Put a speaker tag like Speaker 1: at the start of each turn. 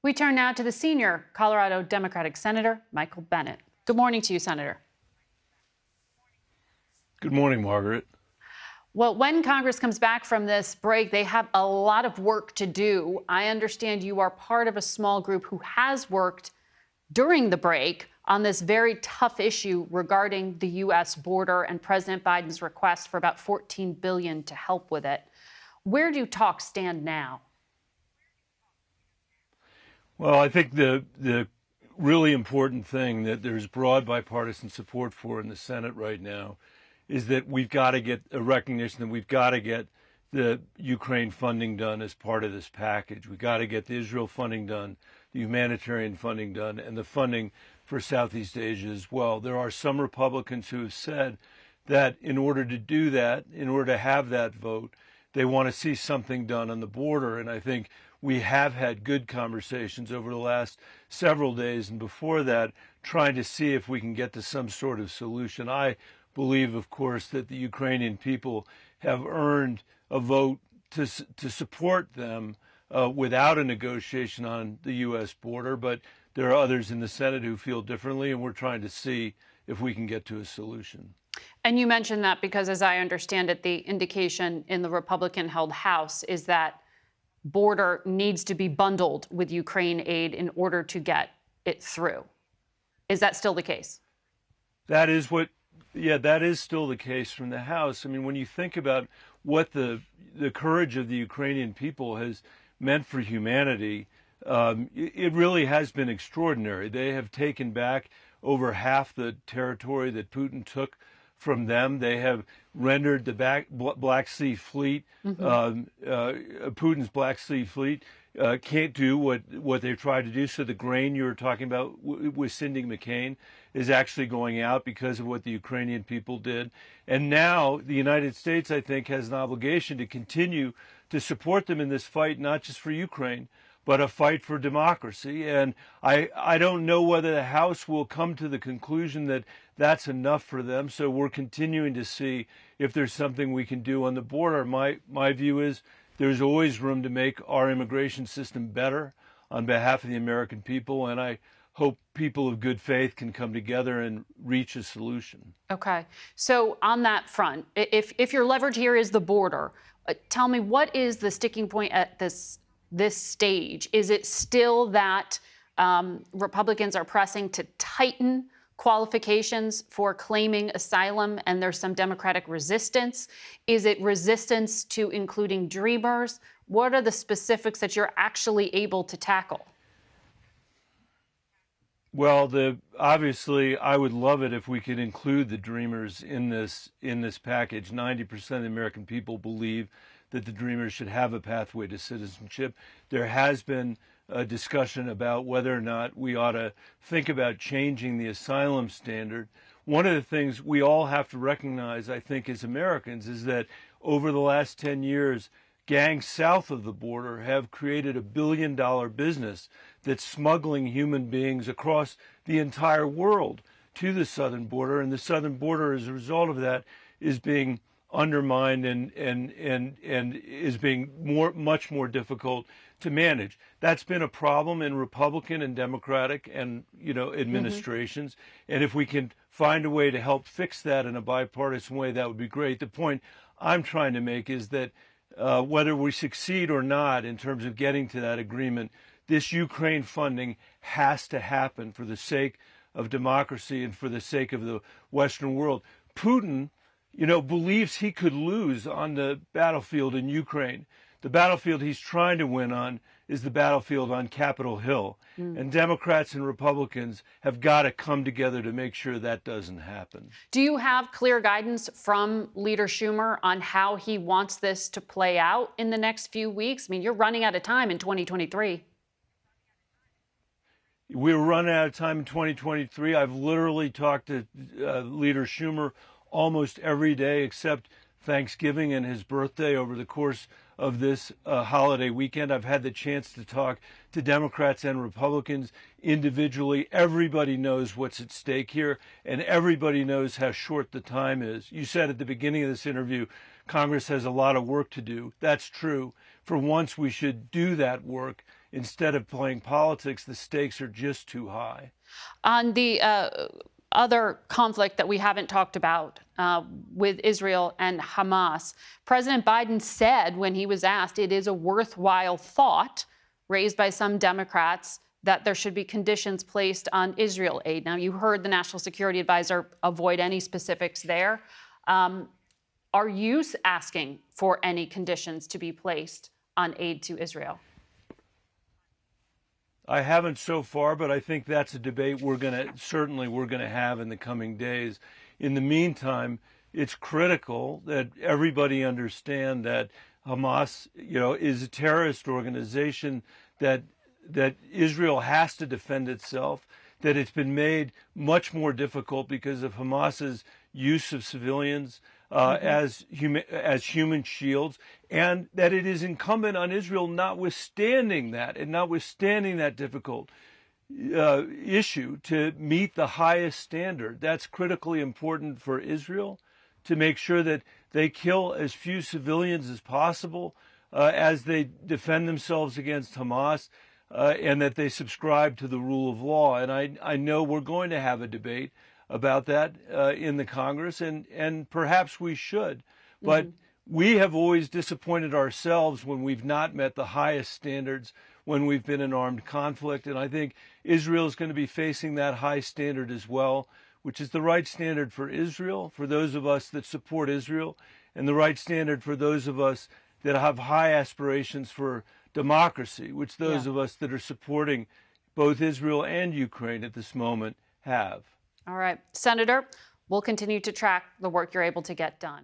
Speaker 1: We turn now to the senior Colorado Democratic Senator, Michael Bennet. Good morning to you, Senator.
Speaker 2: Good morning, Margaret.
Speaker 1: Well, when Congress comes back from this break, they have a lot of work to do. I understand you are part of a small group who has worked during the break on this very tough issue regarding the U.S. border and President Biden's request for about $14 billion to help with it. Where do talks stand now?
Speaker 2: Well, I think the really important thing that there's broad bipartisan support for in the Senate right now is that we've got to get a recognition that we've got to get the Ukraine funding done as part of this package. We've got to get the Israel funding done, the humanitarian funding done, and the funding for Southeast Asia as well. There are some Republicans who have said that in order to do that, in order to have that vote, they want to see something done on the border. And I think we have had good conversations over the last several days and before that, trying to see if we can get to some sort of solution. I believe, of course, that the Ukrainian people have earned a vote to support them without a negotiation on the U.S. border, but there are others in the Senate who feel differently, and we're trying to see if we can get to a solution.
Speaker 1: And you mentioned that because, as I understand it, the indication in the Republican-held House is that border needs to be bundled with Ukraine aid in order to get it through. Is that still the case?
Speaker 2: That is still the case from the House. I mean, when you think about what the courage of the Ukrainian people has meant for humanity, it really has been extraordinary. They have taken back over half the territory that Putin took from them. They have rendered the Black Sea Fleet, Putin's Black Sea Fleet, can't do what they've tried to do. So the grain you were talking about with Cindy McCain is actually going out because of what the Ukrainian people did. And now the United States, I think, has an obligation to continue to support them in this fight, not just for Ukraine, but a fight for democracy. And I don't know whether the House will come to the conclusion that that's enough for them. So we're continuing to see if there's something we can do on the border. My view is there's always room to make our immigration system better on behalf of the American people. And I hope people of good faith can come together and reach a solution.
Speaker 1: Okay. So on that front, if your leverage here is the border, tell me, what is the sticking point at this stage? Is it still that Republicans are pressing to tighten qualifications for claiming asylum and there's some Democratic resistance? Is it resistance to including Dreamers? What are the specifics that you're actually able to tackle?
Speaker 2: Well, obviously, I would love it if we could include the Dreamers in this package. 90% of the American people believe that the Dreamers should have a pathway to citizenship. There has been a discussion about whether or not we ought to think about changing the asylum standard. One of the things we all have to recognize, I think, as Americans, is that over the last 10 years, gangs south of the border have created $1 billion business that's smuggling human beings across the entire world to the southern border. And the southern border, as a result of that, is being undermined and is being much more difficult to manage. That's been a problem in Republican and Democratic and administrations. And if we can find a way to help fix that in a bipartisan way, that would be great. The point I'm trying to make is that whether we succeed or not in terms of getting to that agreement, this Ukraine funding has to happen for the sake of democracy and for the sake of the Western world. Putin, believes he could lose on the battlefield in Ukraine. The battlefield he's trying to win on is the battlefield on Capitol Hill. And Democrats and Republicans have got to come together to make sure that doesn't happen.
Speaker 1: Do you have clear guidance from Leader Schumer on how he wants this to play out in the next few weeks? I mean, you're running out of time in 2023.
Speaker 2: We're running out of time in 2023. I've literally talked to Leader Schumer almost every day except Thanksgiving and his birthday over the course of this holiday weekend. I've had the chance to talk to Democrats and Republicans individually. Everybody knows what's at stake here, and everybody knows how short the time is. You said at the beginning of this interview, Congress has a lot of work to do. That's true. For once, we should do that work instead of playing politics, the stakes are just too high.
Speaker 1: On the other conflict that we haven't talked about with Israel and Hamas, President Biden said when he was asked, it is a worthwhile thought raised by some Democrats that there should be conditions placed on Israel aid. Now, you heard the National Security Advisor avoid any specifics there. Are you asking for any conditions to be placed on aid to Israel?
Speaker 2: I haven't so far, but I think that's a debate we're going to have in the coming days. In the meantime, it's critical that everybody understand that Hamas, is a terrorist organization, that Israel has to defend itself, that it's been made much more difficult because of Hamas's use of civilians as human shields, and that it is incumbent on Israel, notwithstanding that difficult issue, to meet the highest standard. That's critically important for Israel, to make sure that they kill as few civilians as possible as they defend themselves against Hamas, and that they subscribe to the rule of law. And I know we're going to have a debate about that in the Congress, and perhaps we should. But we have always disappointed ourselves when we've not met the highest standards when we've been in armed conflict. And I think Israel is going to be facing that high standard as well, which is the right standard for Israel, for those of us that support Israel, and the right standard for those of us that have high aspirations for democracy, which those of us that are supporting both Israel and Ukraine at this moment have.
Speaker 1: All right, Senator, we'll continue to track the work you're able to get done.